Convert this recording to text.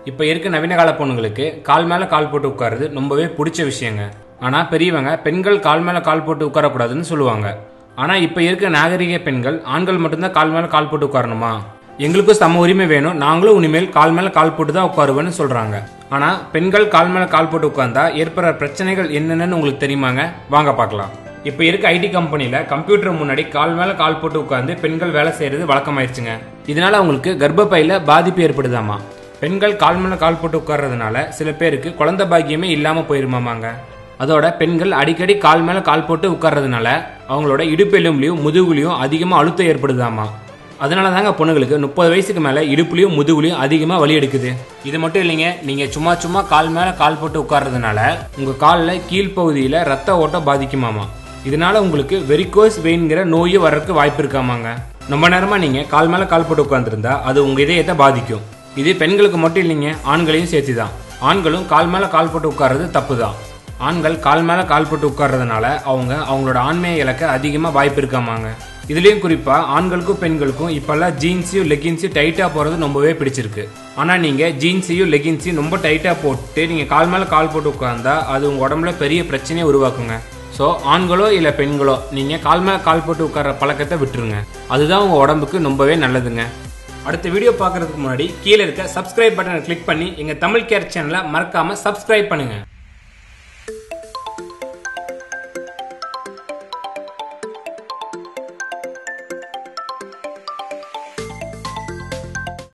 இப்போ இருக்க நவீன கால பொண்ணுங்களுக்கு கால் மேல கால் போட்டு உட்காருறது ரொம்பவே பிடிச்ச விஷயங்க. ஆனா பெரியவங்க பெண்கள் கால் மேல கால் போட்டு உட்காரக்கூடாதுன்னு சொல்லுவாங்க. ஆனா இப்ப இருக்க நாகரிக பெண்கள் ஆண்கள் மட்டும்தான் கால் மேல கால் போட்டு உட்காரணுமா, எங்களுக்கும் சம உரிமை வேணும், நாங்களும் இனிமேல் கால் மேல கால் போட்டு தான் உட்காருவேன்னு சொல்றாங்க. ஆனா பெண்கள் கால் மேல கால் போட்டு உட்கார்ந்தா ஏற்படுற பிரச்சனைகள் என்னென்னு உங்களுக்கு தெரியுமாங்க? வாங்க பார்க்கலாம். இப்ப இருக்க ஐடி கம்பெனில கம்ப்யூட்டர் முன்னாடி கால் மேல கால் போட்டு உட்கார்ந்து பெண்கள் வேலை செய்யறது வழக்கமாயிருச்சுங்க. இதனால அவங்களுக்கு கர்ப்பப்பையில பாதிப்பு ஏற்படுதாமா. பெண்கள் கால் மேல கால் போட்டு உட்கார்றதுனால சில பேருக்கு குழந்தை பாக்கியமே இல்லாம போயிருமாமாங்க. அதோட பெண்கள் அடிக்கடி கால் மேல கால் போட்டு உட்கார்றதுனால அவங்களோட இடுப்பெலும்புலையும் முதுகுலையும் அதிகமா அழுத்தம் ஏற்படுதாமா. அதனால தாங்க பொண்ணுங்களுக்கு 30 வயசுக்கு மேல இடுப்புலையும் முதுகுலையும் அதிகமா வலி எடுக்குது. இது மட்டும் இல்லைங்க, நீங்க சும்மா கால் மேல கால் போட்டு உட்கார்றதுனால உங்க காலில் கீழ்ப்பகுதியில ரத்த ஓட்டம் பாதிக்குமாமா. இதனால உங்களுக்கு வெரிகோஸ் வெயின்கிற நோய் வர்றதுக்கு வாய்ப்பு இருக்காமாங்க. ரொம்ப நேரமா நீங்க கால் மேல கால் போட்டு உட்கார்ந்துருந்தா அது உங்க இதயத்தை பாதிக்கும். இது பெண்களுக்கு மட்டும் இல்லைங்க, ஆண்களையும் சேர்த்துதான். ஆண்களும் கால் மேல கால் போட்டு உட்கார்றது தப்பு தான். ஆண்கள் கால் மேல கால் போட்டு உட்கார்றதுனால அவங்களோட ஆண்மையை இழக்க அதிகமா வாய்ப்பு இருக்காமாங்க. இதுலயும் குறிப்பா ஆண்களுக்கும் பெண்களுக்கும் இப்பெல்லாம் ஜீன்ஸையும் லெகின்ஸையும் டைட்டா போறது ரொம்பவே பிடிச்சிருக்கு. ஆனா நீங்க ஜீன்ஸையும் லெகின்ஸையும் ரொம்ப டைட்டா போட்டு நீங்க கால் மேல கால் போட்டு உட்கார்ந்தா அது உங்க உடம்புல பெரிய பிரச்சனையை உருவாக்குங்க. ஸோ ஆண்களோ இல்ல பெண்களோ நீங்க கால் மேல கால் போட்டு உட்கார்ற பழக்கத்தை விட்டுருங்க. அதுதான் உங்க உடம்புக்கு ரொம்பவே நல்லதுங்க. அடுத்த வீடியோ பார்க்கறதுக்கு முன்னாடி கீழே இருக்க சப்ஸ்கிரைப் பட்டனை கிளிக் பண்ணி எங்க தமிழ் கேர் சேனலை மறக்காம சப்ஸ்கிரைப் பண்ணுங்க.